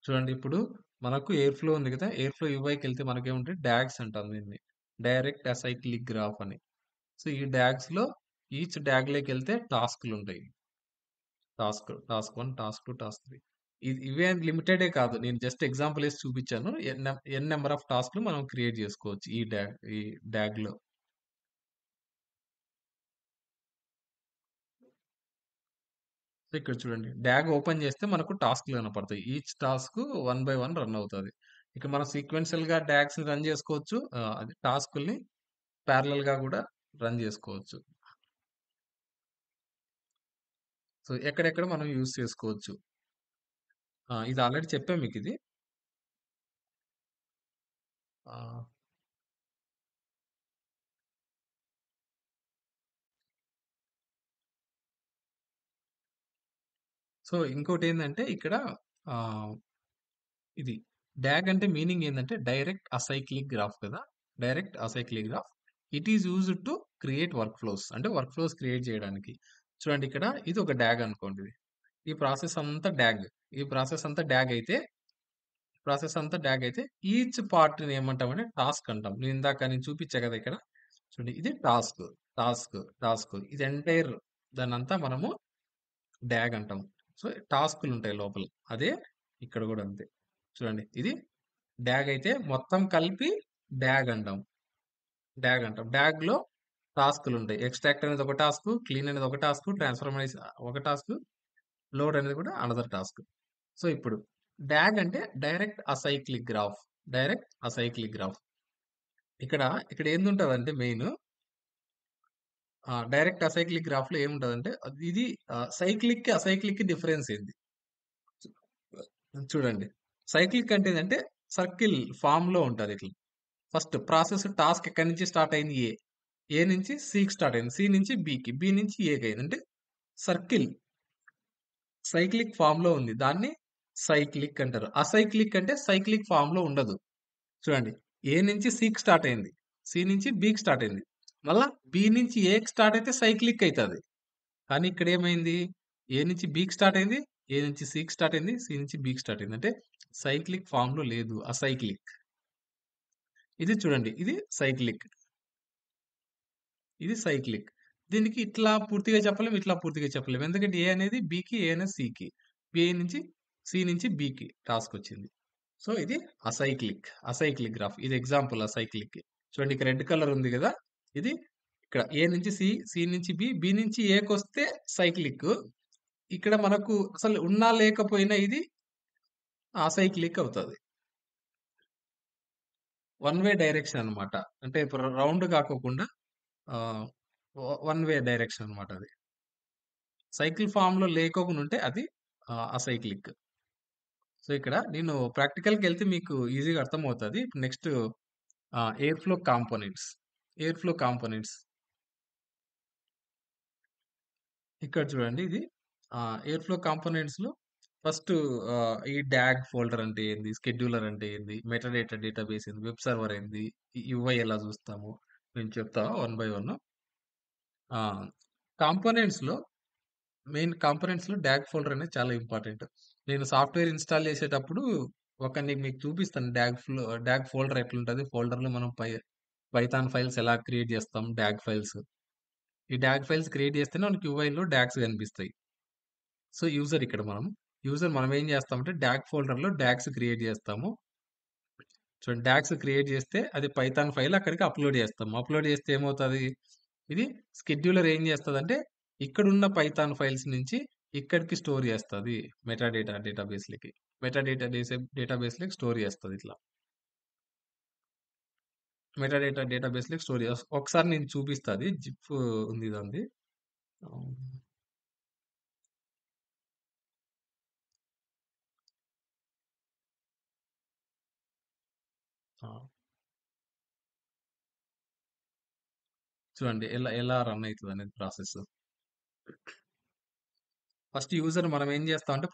చూడండి ఇప్పుడు మనకు ఎయిర్ ఫ్లో ఉంది కదా! ఎయిర్ ఫ్లో యూఐకెళ్తే మనకేముంటాయి డాగ్స్ అంటాం దీన్ని. డైరెక్ట్ అసైక్లిక్ గ్రాఫ్ అని. సో, ఈ డాగ్స్‌లో ఈచ్ డాగ్‌లోకెళ్తే టాస్క్‌లుంటాయి. Task 1, task 2, task 3. ఇవే లిమిటెడే కాదు. నేను జస్ట్ ఎగ్జాంపుల్ ఏసి చూపిచ్చాను. ఎన్ నంబర్ ఆఫ్ టాస్క్‌లు మనం క్రియేట్ జేసుకోవచ్చు ఈ డాగ్‌లో. సో, ఇక్కడ చూడండి. డాగ్ ఓపెన్ చేస్తే మనకు టాస్క్‌లు కనపడతాయి. Each task one by one run అవుతది. ఇక మనం సీక్వెన్షియల్‌గా డాగ్స్‌ని రన్ చేసుకోవచ్చు. అది టాస్కుల్ని పారలెల్‌గా గూడా రన్ చేసుకోవచ్చు. సో, ఎక్కడెక్కడ మనం యూజ్ చేసుకోవచ్చు. ఇది ఆల్రెడీ చెప్పాం మీకిది. ఆహ్, సో, ఇంకోటేందంటే ఇక్కడ ఆహ్, ఇది డాగ్ అంటే మీనింగ్ ఏందంటే డైరెక్ట్ అసైక్లిక్ గ్రాఫ్ కదా! Direct acyclic graph. It is used to create work flows. అంటే వర్క్ ఫ్లోస్ క్రియేట్ చేయడానికి. చూడండి ఇక్కడ ఇది ఒక డాగ్ అనుకోండి ఇది. ఈ ప్రాసెస్ అంతా డాగ్. ఈ ప్రాసెస్ అంతా డాగ్ అయితే ఈచ్ పార్ట్‌ని ఏమంటామంటే టాస్క్ అంటాం. నేను చూపించా కదా ఇక్కడ. చూడండి ఇది టాస్క్, టాస్క్. ఇది ఎంటైర్ దాన్నంతా మనము డాగ్ అంటాం. సో, టాస్కులుంటాయి లోపల. అదే ఇక్కడ గూడా అంతే. చూడండి ఇది డాగ్ అయితే మొత్తం కలిపి డాగ్ అంటాం. డాగ్‌లో టాస్కులుంటాయి. ఎక్స్ట్రాక్ట్ అనేది ఒక టాస్కు, క్లీన్ అనేది ఒక టాస్కు, ట్రాన్స్‌ఫార్మేషన్ ఒక టాస్కు, లోడ్ అనేది కూడా అనదర్ టాస్క్. సో, ఇప్పుడు డాగ్ అంటే డైరెక్ట్ అసైక్లిక్ గ్రాఫ్. ఇక్కడ ఇక్కడ ఏందుంటదంటే మెయిన్ డైరెక్ట్ అసైక్లిక్ గ్రాఫ్‌లో ఏముంటదంటే ఇది సైక్లిక్‌కి, అసైక్లిక్‌కి డిఫరెన్స్ ఏంది? చూడండి. సైక్లిక్ అంటే ఏందంటే సర్కిల్ ఫార్మ్‌లో ఉంటది ఇట్లా. ఫస్ట్ ప్రాసెస్ టాస్క్ ఎక్కడి నుంచి స్టార్ట్ అయింది ఏ. ఏ నుంచి సికి స్టార్ట్ అయింది. సి నుంచి బికి. బి నుంచి ఏకి అయింది. అంటే సర్కిల్ సైక్లిక్ ఫార్మ్‌లో ఉంది. దాన్ని సైక్లిక్ అంటారు. అసైక్లిక్ అంటే సైక్లిక్ ఫార్మ్‌లో ఉండదు. చూడండి. ఏ నుంచి సికి స్టార్ట్ అయింది. సి నుంచి బికి స్టార్ట్ అయింది. మళ్ళా బి నుంచి ఏకి స్టార్ట్ అయితే సైక్లిక్ అయితది. కానీ ఇక్కడేమైంది? ఏ నుంచి బికి స్టార్ట్ అయింది. ఏ నుంచి సికి స్టార్ట్ అయింది. సి నుంచి బికి స్టార్ట్ అయింది. అంటే సైక్లిక్ ఫార్మ్‌లో లేదు. అసైక్లిక్. ఇది చూడండి. సైక్లిక్. ఇది సైక్లిక్. దీనికి ఇట్లా పూర్తిగా చెప్పలేం. ఇట్లా పూర్తిగా చెప్పలేం. ఎందుకంటే ఏ అనేది బికి, ఏ అనేది సికి. బి నుంచి సి నుంచి బికి టాస్కొచ్చింది. సో, ఇది అసైక్లిక్ గ్రాఫ్. ఇది ఎగ్జాంపుల్ అసైక్లిక్‌కి. చూడండి ఇక్కడ రెడ్ కలర్ ఉంది గదా! ఇది ఇక్కడ ఏ నుంచి సి, సి నుంచి బి, బి నుంచి ఏకొస్తే సైక్లిక్. ఇక్కడ మనకు అసలు ఉన్నా లేకపోయినా ఇది అసైక్లిక్ అవుతది. వన్ వే డైరెక్షన్ అన్నమాట. అంటే ఇప్పుడు రౌండ్ కాకోకుండా ఆహ్, వన్ వే డైరెక్షన్ అన్నమాట అది. సైకిల్ ఫార్మ్‌లో లేకోకుండా ఉంటే అది అసైక్లిక్. సో, ఇక్కడ నేను ప్రాక్టికల్‌కెళ్తే మీకు ఈజీగా అర్థమవుతది. ఇప్పుడు next air flow components. Air flow components. ఇక్కడ చూడండి ఇది ఎయిర్ ఫ్లో కాంపోనెంట్స్‌లో ఫస్ట్ ఈ డాగ్ ఫోల్డర్ అంటే ఏంది? షెడ్యూలర్ అంటే ఏంది? మెటాడేటా డేటాబేస్ ఏంది? వెబ్ సర్వర్ ఏంది? యూఐ ఎలా చూస్తాము? నేను చెప్తా వన్ బై వన్. ఆ! కాంపోనెంట్స్‌లో కాంపోనెంట్స్‌లో డాగ్ ఫోల్డర్ అనేది చాలా ఇంపార్టెంట్. నేను సాఫ్ట్‌వేర్ ఇన్‌స్టాల్ చేసేటప్పుడు మీకు చూపిస్తాను డాగ్ ఫోల్డర్ ఎట్లుంటది? ఫోల్డర్‌లో మనం పైథాన్ ఫైల్స్ ఎలా క్రియేట్ చేస్తాం? Dog files. ఈ డాగ్ ఫైల్స్ క్రియేట్ చేస్తేనే మనకి యూఐలో డాగ్స్ కనిపిస్తాయి. సో, యూజర్ మనం ఏం చేస్తామంటే డాగ్ ఫోల్డర్‌లో డాగ్స్ క్రియేట్ చేస్తాము. చూడండి డాగ్స్ క్రియేట్ చేస్తే అది పైథాన్ ఫైల్ అక్కడికి అప్‌లోడ్ చేస్తాం. అప్‌లోడ్ చేస్తే ఏమవుతది? ఇది షెడ్యూలర్ ఏం చేస్తదంటే ఇక్కడున్న పైథాన్ ఫైల్స్ నుంచి ఇక్కడికి స్టోర్ చేస్తది. మెటాడేటా డేటాబేస్‌లకి. డేటాబేస్‌లకి స్టోర్ చేస్తది ఇట్లా. డేటాబేస్‌లకి స్టోర్ ఒకసారి నేను చూపిస్తా అది. జిప్ ఉంది దానిది. ఆహ్, ఆ! చూడండి ఎలా ఎలా రన్ అయితదనేది ప్రాసెస్. ఫస్ట్ యూజర్ మనం ఏం చేస్తామంటే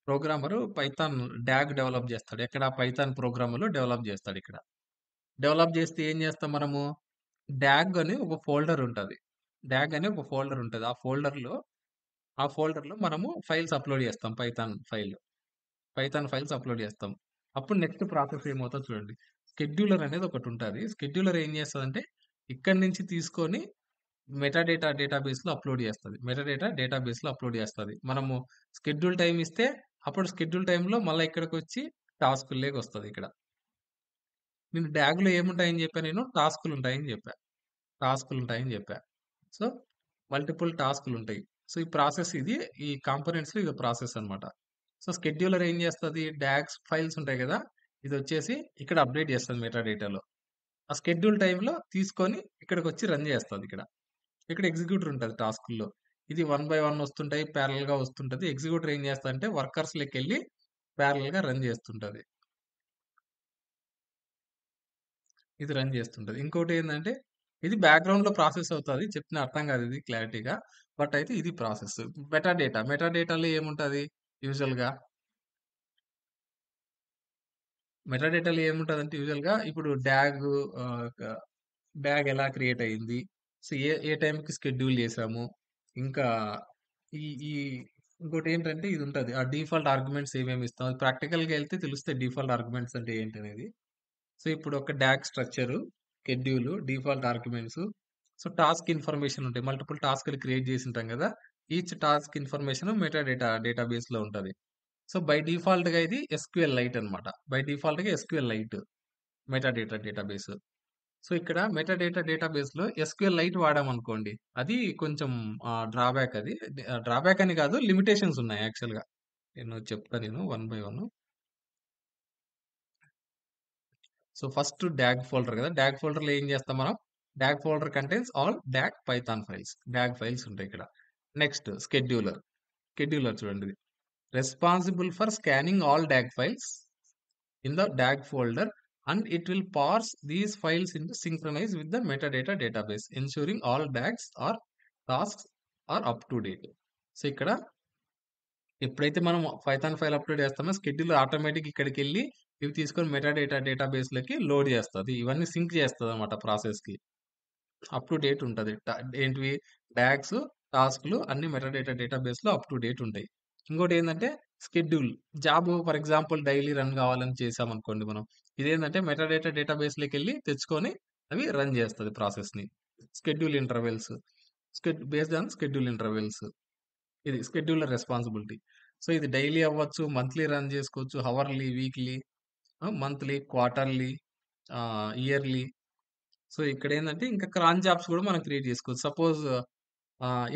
ప్రోగ్రామరు పైథాన్ డాగ్ డెవలప్ చేస్తాడు. ఎక్కడ పైథాన్ ప్రోగ్రామ్‌లో డెవలప్ చేస్తాడిక్కడ. డెవలప్ చేస్తే ఏం చేస్తాం మనము? డాగ్ అని ఒక ఫోల్డర్ ఉంటది. డాగ్ అని ఒక ఫోల్డర్ ఉంటది. ఆ ఫోల్డర్‌లో మనము ఫైల్స్ అప్‌లోడ్ చేస్తాం. పైథాన్ ఫైల్స్ అప్‌లోడ్ చేస్తాం. అప్పుడు నెక్స్ట్ ప్రాసెస్ ఏమవుతదో చూడండి. షెడ్యూలర్ అనేది ఒకటుంటది. షెడ్యూలర్ ఏం చేస్తదంటే ఇక్కడి నుంచి తీసుకొని మెటాడేటా డేటాబేస్‌లో అప్‌లోడ్ చేస్తది. మనము షెడ్యూల్ టైమ్ ఇస్తే అప్పుడు షెడ్యూల్ టైమ్‌లో మళ్ళా ఇక్కడికొచ్చి టాస్కుల్లేకొస్తదిక్కడ. నేను డాగ్‌లో ఏముంటాయని చెప్పా నేను? టాస్కులుంటాయని చెప్పా. So, multiple టాస్కులుంటాయి. సో, ఈ కాంపోనెంట్స్‌లో ఇది ప్రాసెస్ అన్నమాట. సో, షెడ్యూలర్ ఏం చేస్తది? డాగ్స్ ఫైల్స్ ఉంటాయి గదా! ఇదొచ్చేసి ఇక్కడ అప్‌డేట్ చేస్తది మెటాడేటాలో. ఆ షెడ్యూల్ టైమ్‌లో తీసుకొని ఇక్కడికొచ్చి రన్ చేస్తదిక్కడ. ఇక్కడ ఎగ్జిక్యూటర్ ఉంటది టాస్కుల్లో. ఇది వన్ బై వన్ వస్తుంటాయి. పారలెల్‌గా వస్తుంటది. ఎగ్జిక్యూటర్ ఏం చేస్తదంటే వర్కర్స్‌లోకెళ్ళి పారలెల్‌గా రన్ చేస్తుంటది. ఇది రన్ చేస్తుంటది. ఇంకోటేందంటే ఇది బ్యాక్‌గ్రౌండ్‌లో ప్రాసెస్ అవుతది. చెప్పిన అర్థం కాదు ఇది క్లారిటీగా. బట్ అయితే ఇది ప్రాసెస్. మెటాడేటా. మెటాడేటాలో ఏముంటది యూజువల్‌గా? మెటాడేటాలో ఏముంటదంటే యూజువల్‌గా ఇప్పుడు ఆహ్, క డాగ్ ఎలా క్రియేట్ అయింది? సో, ఏ టైంకి షెడ్యూల్ చేసాము? ఇంకా ఈ ఈ ఇంకోటేంటంటే ఇదుంటది. ఆ డిఫాల్ట్ ఆర్గ్యుమెంట్స్ ఏమేమి ఇస్తాం? అది ప్రాక్టికల్‌గా ఎళ్తే తెలుస్తాయి డిఫాల్ట్ ఆర్గ్యుమెంట్స్ అంటే ఏంటనేది. సో, ఇప్పుడు ఒక DAG structure, schedule, default arguments, so, task information ఉంటాయి. మల్టిపుల్ టాస్క్‌లు క్రియేట్ చేసుంటాం గదా! ఈచ్ టాస్క్ ఇన్ఫర్మేషన్ డేటాబేస్‌లో ఉంటది. సో, బై డిఫాల్ట్‌గా ఇది ఎస్‌క్యూఎల్ లైట్ అన్నమాట. బై డిఫాల్ట్‌గా ఎస్‌క్యూఎల్ లైట్ డేటాబేస్. సో, ఇక్కడ డేటాబేస్‌లో ఎస్‌క్యూఎల్ లైట్ వాడామనుకోండి, అది కొంచెం డ్రాబ్యాక్ అది. డ్రాబ్యాక్ అని కాదు, లిమిటేషన్స్ ఉన్నాయి యాక్చువల్‌గా. చెప్తా one by one. So, first dog folder కదా! డాగ్ ఫోల్డర్‌లో ఏం చేస్తాం మనం? Dog folder contains all dog Python files. Dog files ఉంటాయి ఇక్కడ. నెక్స్ట్ షెడ్యూలర్ చూడండి ఇది. Responsible for scanning all dog files in the DAG folder, and it will parse these files into synchronize with the metadata database, ensuring all DAGs or tasks are up to date. So ఇక్కడ ఎప్పుడైతే మనం Python file upload చేస్తామో schedule automatic ఇక్కడికెళ్ళి ఇవి తీసుకొని database లోకి load చేస్తది. ఇవన్నీ sync చేస్తదన్నమాట ప్రాసెస్‌కి. Up to date ఉంటది. ఏంటివి డాగ్స్, టాస్క్‌లు అన్ని డేటాబేస్‌లో అప్ టు డేట్ ఉంటాయి. ఇంకోటేందంటే schedule. Job for example daily run కావాలని చేసామనుకోండి మనం. ఇదేందంటే డేటాబేస్‌లోకెళ్ళి తెచ్చుకొని అవి రన్ చేస్తది ప్రాసెస్‌ని. Schedule intervals. Based on schedule intervals. ఇది షెడ్యూలర్ రెస్పాన్సిబిలిటీ. సో, ఇది డైలీ అవ్వచ్చు, మంత్లీ రన్ చేసుకోవచ్చు, hourly, weekly, monthly, quarterly, yearly. So, ఇక్కడేందంటే ఇంకా క్రాన్ జాబ్స్ గూడా మనం క్రియేట్ జేసుకోవచ్చు. సపోజ్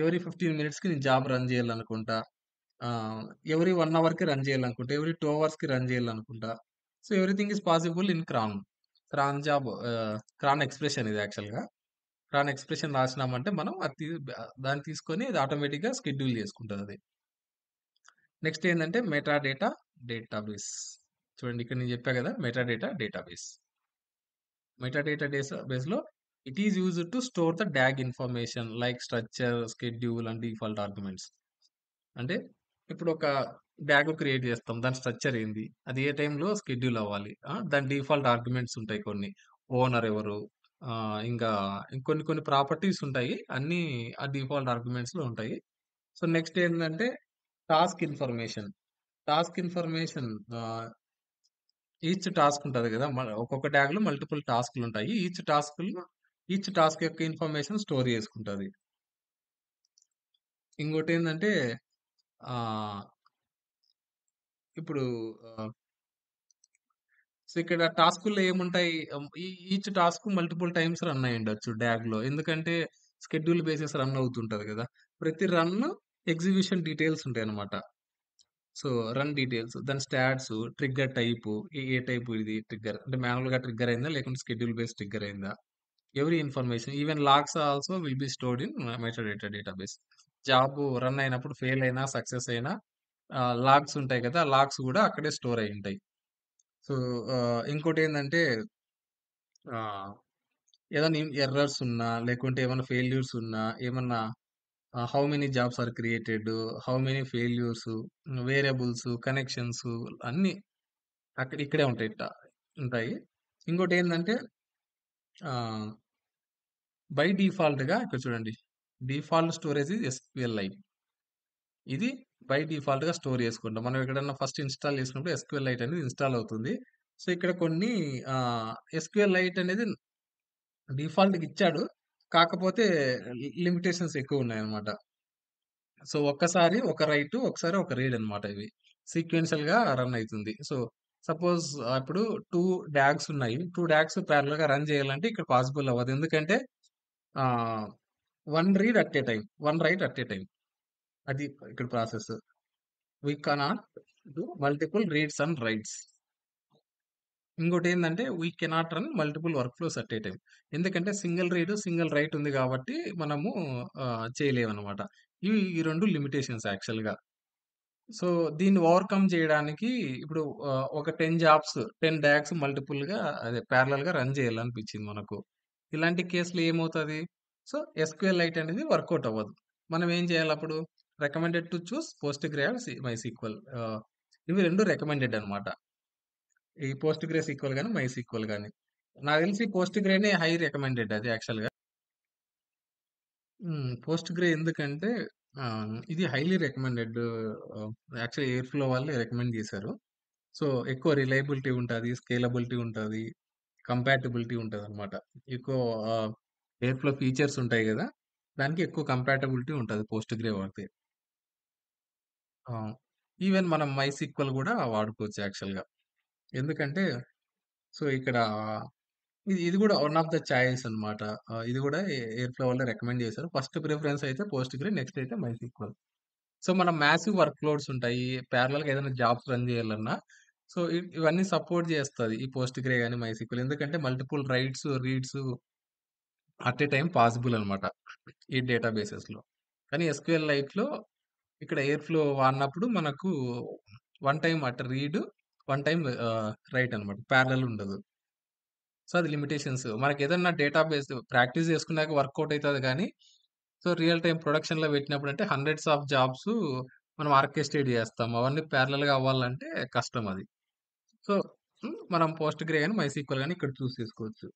ఎవ్రీ 15 మినిట్స్‌కి నేను జాబ్ రన్ జేయాలనుకుంటా. ఆహ్, ఎవ్రీ 1 అవర్‌కి రన్ జేయాలనుకుంటా. ఎవ్రీ 2 అవర్స్‌కి రన్ జేయాలనుకుంటా. So, everything is possible in cron. Cron expression ఇది యాక్చువల్‌గా. క్రాన్ ఎక్స్‌ప్రెషన్ రాసినామంటే మనం దాన్ని తీసుకొని అది ఆటోమేటిక్‌గా షెడ్యూల్ జేసుకుంటదది. నెక్స్ట్ ఏందంటే డేటాబేస్. చూడండి ఇక్కడ నేను జెప్పా గదా! డేటాబేస్. బేస్‌లో it is used to store the DAG information like structure, schedule and default arguments. అంటే ఇప్పుడు ఒక డాగ్ క్రియేట్ చేస్తాం. దాని స్ట్రక్చర్ ఏంది? అది ఏ టైంలో షెడ్యూల్ అవ్వాలి. దాని డిఫాల్ట్ ఆర్గ్యుమెంట్స్ ఉంటాయి కొన్ని. ఓనర్ ఎవరు? ఇంకా ఇంకొన్ని కొన్ని ప్రాపర్టీస్ ఉంటాయి. అన్నీ ఆ డిఫాల్ట్ ఆర్గ్యుమెంట్స్‌లో ఉంటాయి. సో, నెక్స్ట్ ఏందంటే టాస్క్ ఇన్ఫర్మేషన్. టాస్క్ ఇన్ఫర్మేషన్ ఆహ్, ఈచ్ టాస్క్ ఉంటది గదా! ఒక్కొక్క ట్యాగ్‌లో మల్టిపుల్ టాస్క్‌లుంటాయి. ఈచ్ టాస్క్ యొక్క ఇన్ఫర్మేషన్ స్టోర్ చేసుకుంటది. ఇంకోటేందంటే ఆహ్, ఇప్పుడు ఆహ్, సో, ఇక్కడ టాస్కుల్లో ఏముంటాయి? Each task multiple times run అయ్యుండొచ్చు డాగ్‌లో. ఎందుకంటే షెడ్యూల్ బేసిస్ రన్ అవుతుంటది గదా! ప్రతి రన్ ఎగ్జిక్యూషన్ డీటెయిల్స్ ఉంటాయన్నమాట. సో, రన్ డీటెయిల్స్, దాని స్టాట్స్, ట్రిగ్గర్ టైపు, ఏ టైపు ఇది ట్రిగ్గర్ అంటే మాన్యువల్‌గా ట్రిగ్గర్ అయిందా? లేకుంటే షెడ్యూల్ బేస్డ్ ట్రిగ్గర్ అయిందా? Every information even logs also will be stored in database. Job run అయినప్పుడు ఫెయిల్ అయినా, సక్సెస్ అయినా లాగ్స్ ఉంటాయి కదా! లాగ్స్ గూడా అక్కడే స్టోర్ అయ్యుంటాయి. సో, ఇంకోటేందంటే ఆహ్, ఏదైనా ఎర్రర్స్ ఉన్నా, లేకుంటే ఏమన్నా ఫెయిల్యూర్స్ ఉన్నా, ఏమన్నా how many jobs are created, how many failures, variables, connections అన్నీ ఇక్కడే ఉంటాయి. ఇంకోటేందంటే ఆహ్, బై డిఫాల్ట్‌గా ఇక్కడ చూడండి. Default storage is SQLite. ఇది బై డిఫాల్ట్‌గా స్టోర్ చేసుకుంటాం. మనం ఎక్కడన్నా ఫస్ట్ ఇన్‌స్టాల్ చేసినప్పుడు ఎస్‌క్యూఎల్‌లైట్ అనేది ఇన్‌స్టాల్ అవుతుంది. సో, ఇక్కడ కొన్ని ఎస్‌క్యూఎల్‌లైట్ అనేది డిఫాల్ట్‌గా ఇచ్చాడు. కాకపోతే లిమిటేషన్స్ ఎక్కువున్నాయన్నమాట. సో, ఒక్కసారి ఒక రైట్, ఒకసారి ఒక రీడ్ అన్నమాట ఇవి. సీక్వెన్షియల్‌గా రన్ అయితుంది. సో, సపోజ్ ఇప్పుడు 2 డాగ్స్ ఉన్నాయి. 2 డాగ్స్ పారలెల్‌గా రన్ చేయాలంటే ఇక్కడ పాసిబుల్ అవ్వదు. ఎందుకంటే ah, 1 read at a time. 1 write at a time. అది ఇక్కడ process. We cannot do multiple reads and writes. ఇంకోటేందంటే we cannot run multiple work flows at a time. ఎందుకంటే సింగిల్ రీడ్, సింగిల్ రైట్ ఉంది కాబట్టి మనము చేయలేమనమాట. ఇవి ఈ 2 లిమిటేషన్స్ యాక్చువల్‌గా. సో, దీన్ని ఓవర్‌కమ్ చేయడానికి ఇప్పుడు ఒక 10 జాబ్స్, 10 డాగ్స్ మల్టిపుల్‌గా అదే పారలెల్‌గా రన్ చేయాలనిపించింది మనకు. ఇలాంటి కేస్‌లో ఏమవుతది? సో, ఎస్‌క్యూఎల్ లైట్ అనేది వర్కౌట్ అవ్వదు. మనం ఏం చేయాలప్పుడు? Recommended to choose Postgres or MySQL. ఇవి 2 రికమెండెడ్ అన్నమాట. ఈ పోస్ట్‌గ్రే సీక్వెల్ గాని, మైసీక్వెల్ గాని. నాకు తెలిసి పోస్ట్‌గ్రేనే హై రికమెండెడ్ అది యాక్చువల్‌గా. పోస్ట్‌గ్రే ఎందుకంటే ఇది హైలీ రికమెండెడ్. యాక్చువల్లీ ఎయిర్‌ఫ్లో వాళ్ళే రికమెండ్ చేశారు. సో, ఎక్కువ రిలయబిలిటీ ఉంటది, స్కేలబిలిటీ ఉంటది, కంపాటిబిలిటీ ఉంటదనమాట. ఎక్కువ ఎయిర్‌ఫ్లో ఫీచర్స్ ఉంటాయి గదా! దానికి ఎక్కువ కంపాటబిలిటీ ఉంటది పోస్ట్‌గ్రే వాడితే. ఆ! ఈవెన్ మనం మైసీక్వెల్ గూడా వాడుకోవచ్చు యాక్చువల్‌గా. ఎందుకంటే సో, ఇక్కడ ఇది ఇది గూడా వన్ ఆఫ్ ద చాయిస్ అన్నమాట. ఇది గూడా ఎయిర్‌ఫ్లో వాళ్ళే రికమెండ్ చేశారు. ఫస్ట్ ప్రిఫరెన్స్ అయితే పోస్ట్‌గ్రే, నెక్స్ట్ అయితే మైసీక్వెల్. సో, మనం మాసివ్ వర్క్ లోడ్స్ ఉంటాయి. ప్యారలెల్‌గా ఏదైనా జాబ్స్ రన్ చేయాలన్నా, సో, ఇవన్నీ సపోర్ట్ చేస్తది. ఈ పోస్ట్‌గ్రే గాని, మైసీక్వెల్. ఎందుకంటే multiple writes, reads at a time possible అన్నమాట. ఈ డేటాబేసెస్‌లో. కానీ ఎస్‌క్యూఎల్ లైట్‌లో ఇక్కడ ఎయిర్‌ఫ్లో వాడినప్పుడు మనకు one time read, one time write అన్నమాట. ప్యారలెల్ ఉండదు. సో, అది లిమిటేషన్స్. మనకేదన్నా డేటాబేస్ ప్రాక్టీస్ చేసుకున్నాక వర్కౌట్ అయితది గానీ, సో, రియల్ టైమ్ ప్రొడక్షన్‌లో పెట్టినప్పుడంటే హండ్రెడ్స్ ఆఫ్ జాబ్స్ మనం ఆర్కెస్ట్రేట్ చేస్తాం. అవన్నీ ప్యారలెల్‌గా అవ్వాలంటే కష్టం అది. సో, మనం పోస్ట్‌గ్రే గాని, మైసీక్వెల్ గాని ఇక్కడ చూస్ చేసుకోవచ్చు.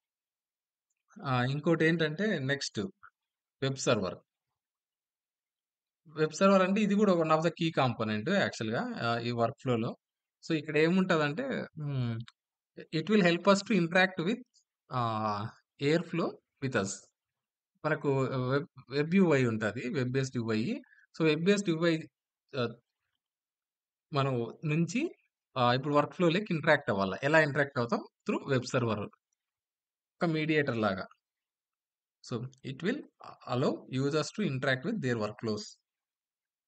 ఇంకోటేంటంటే next web server. Web server అంటే ఇది గూడా one of the key component యాక్చువల్‌గా ఈ వర్క్ ఫ్లోలో. సో, ఇక్కడ ఏముంటదంటే hmm. It will help us to interact with ah, Airflow with us. మనకు వెబ్ వెబ్ యూఐ ఉంటది. Web based UI. So, web based UI ah, మనం నుంచి ఇప్పుడు వర్క్ ఫ్లో‌లోకి ఇంటరాక్ట్ అవ్వాల. ఎలా ఇంటరాక్ట్ అవుతాం? Through web server. ఒక మీడియేటర్ లాగా. So, it will allow users to interact with their work flows.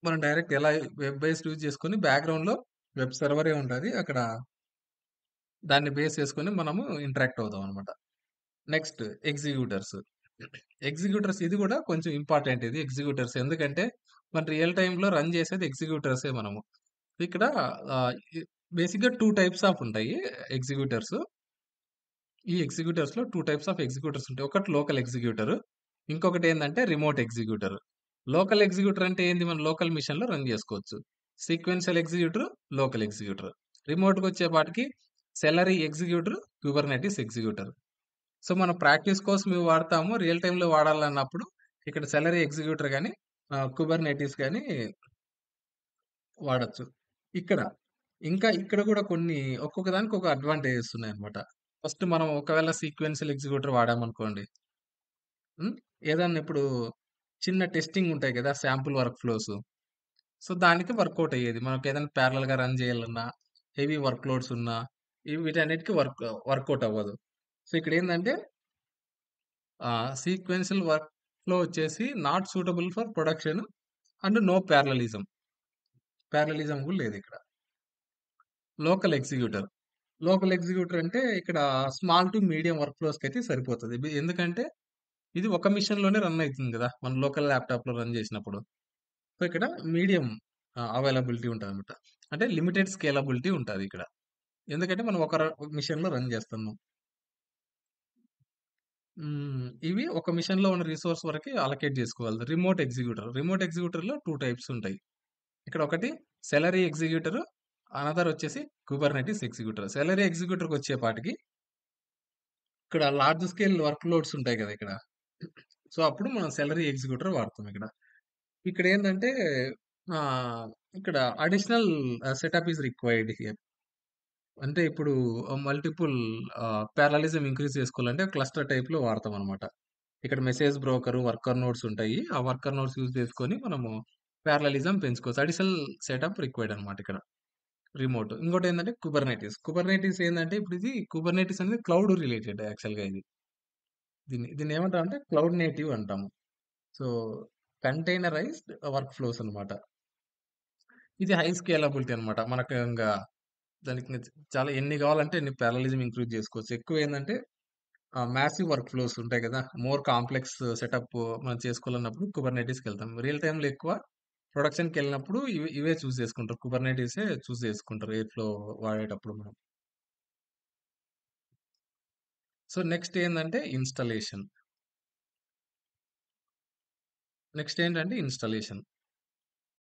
మనం డైరెక్ట్ ఎలా వెబ్ బేస్డ్ యూజ్ చేసుకొని బ్యాక్‌గ్రౌండ్‌లో వెబ్ సర్వరే ఉంటది. అక్కడ దాన్ని బేస్ చేసుకొని మనము ఇంటరాక్ట్ అవుతాం అన్నమాట. Next executors. ఎగ్జిక్యూటర్స్ ఇది గూడా కొంచెం ఇంపార్టెంట్ ఇది ఎగ్జిక్యూటర్స్. ఎందుకంటే మన రియల్ టైమ్‌లో రన్ చేసేది ఎగ్జిక్యూటర్సే మనము. ఇక్కడ ఆహ్, ఇ బేసిక్‌గా 2 టైప్స్ ఆఫ్ ఉంటాయి ఎగ్జిక్యూటర్స్. ఈ ఎగ్జిక్యూటర్స్‌లో 2 టైప్స్ ఆఫ్ ఎగ్జిక్యూటర్స్ ఉంటాయి. ఒకటి లోకల్ ఎగ్జిక్యూటర్. ఇంకొకటేందంటే రిమోట్ ఎగ్జిక్యూటర్. లోకల్ ఎగ్జిక్యూటర్ అంటే ఏంది? మన లోకల్ మిషన్‌లో రన్ జేసుకోవచ్చు. Sequential executor, local executor. రిమోట్‌కొచ్చేపాటికి celery executor, Kubernetes executor. So, మనం ప్రాక్టీస్ కోసం ఇవి వాడతాము. రియల్ టైమ్‌లో వాడాలన్నప్పుడు ఇక్కడ సెలరీ ఎగ్జిక్యూటర్ గాని, కుబర్నెటిస్ గాని వాడొచ్చు. ఇక్కడ ఇంకా ఇక్కడ గూడా కొన్ని ఒక్కొక్క దానికి ఒక అడ్వాంటేజెస్ ఉన్నాయన్నమాట. ఫస్ట్ మనం ఒకవేళ సీక్వెన్షియల్ ఎగ్జిక్యూటర్ వాడామనుకోండి. హ్మ్. ఏదన్నా ఇప్పుడు చిన్న టెస్టింగ్ ఉంటాయి గదా! Sample work flows. సో, దానికి వర్కౌట్ అయ్యేది. మనకేదైనా ప్యారలెల్‌గా రన్ చేయాలన్నా, హెవీ వర్క్ లోడ్స్ ఉన్నా, వీటన్నిటికి వర్కౌట్ అవ్వదు. సో, ఇక్కడేందంటే సీక్వెన్షియల్ వర్క్ ఫ్లో వచ్చేసి not suitable for production and no parallelism. Parallelism గూడా లేదిక్కడ. Local executor. లోకల్ ఎగ్జిక్యూటర్ అంటే ఇక్కడ స్మాల్ టు మీడియం వర్క్ ఫ్లోస్‌కైతే సరిపోతది. ఎందుకంటే ఇది ఒక మిషన్‌లోనే రన్ అయితుంది గదా! మన లోకల్ ల్యాప్‌టాప్‌లో రన్ జేసినప్పుడు. సో, ఇక్కడ మీడియం అవైలబిలిటీ ఉంటదనమాట. అంటే లిమిటెడ్ స్కేలబిలిటీ ఉంటదిక్కడ. ఎందుకంటే మనం ఒక మిషన్‌లో రన్ జేస్తున్నాం. ఇవి ఒక మిషన్‌లో ఉన్న రిసోర్స్ వరకే అలొకేట్ జేసుకోగలదు. రిమోట్ ఎగ్జిక్యూటర్‌లో 2 టైప్స్ ఉంటాయి. ఇక్కడ ఒకటి సెలరీ ఎగ్జిక్యూటర్, అనదర్ వచ్చేసి కుబర్నెటిస్ ఎగ్జిక్యూటర్. సెలరీ ఎగ్జిక్యూటర్‌కొచ్చేపాటికి ఇక్కడ లార్జ్ స్కేల్ వర్క్ లోడ్స్ ఉంటాయి గదా! ఇక్కడ. సో, అప్పుడు మనం సెలరీ ఎగ్జిక్యూటర్ వాడతాం ఇక్కడ. ఇక్కడేందంటే ఆహ్, ఇక్కడ additional setup is required here. అంటే ఇప్పుడు మల్టిపుల్ పారలెలిజం ఇంక్రీజ్ చేసుకోవాలంటే క్లస్టర్ టైప్‌లో వాడతామనమాట. ఇక్కడ మెసేజ్ బ్రోకర్, వర్కర్ నోడ్స్ ఉంటాయి. ఆ వర్కర్ నోడ్స్ యూజ్ చేసుకొని మనము పారలెలిజం పెంచుకోవచ్చు. అడిషనల్ సెటప్ రిక్వైర్డ్ అనమాట ఇక్కడ. రిమోట్. ఇంకోటేందంటే కుబర్నెటిస్. కుబర్నెటిస్ ఏందంటే ఇప్పుడు ఇది కుబర్నెటిస్ అనేది క్లౌడ్ రిలేటెడ్ యాక్చువల్‌గా ఇది. దీన్నేమంటామంటే క్లౌడ్ నేటివ్ అంటాము. సో, కంటైనరైజ్డ్ వర్క్ ఫ్లోస్ అనమాట. ఇది హై స్కేలబిలిటీ అనమాట. మనకు దానికి చాలా ఎన్ని కావాలంటే ఎన్ని పారలెలిజం ఇంక్రీజ్ చేసుకోవచ్చు. ఎక్కువేందంటే మాసివ్ వర్క్ ఫ్లోస్ ఉంటాయి కదా! మోర్ కాంప్లెక్స్ సెటప్ మనం చేసుకోవాలన్నప్పుడు కుబర్నెటిస్‌కెళ్తాం. రియల్ టైమ్‌లో ఎక్కువ ప్రొడక్షన్‌కెళ్ళినప్పుడు ఇవే చూజ్ చేసుకుంటారు. కుబర్నెటిసే చూజ్ చేసుకుంటారు ఎయిర్ ఫ్లో వాడేటప్పుడు మనం. సో, నెక్స్ట్ ఏందంటే ఇన్‌స్టాలేషన్. నెక్స్ట్ ఏంటంటే ఇన్‌స్టాలేషన్.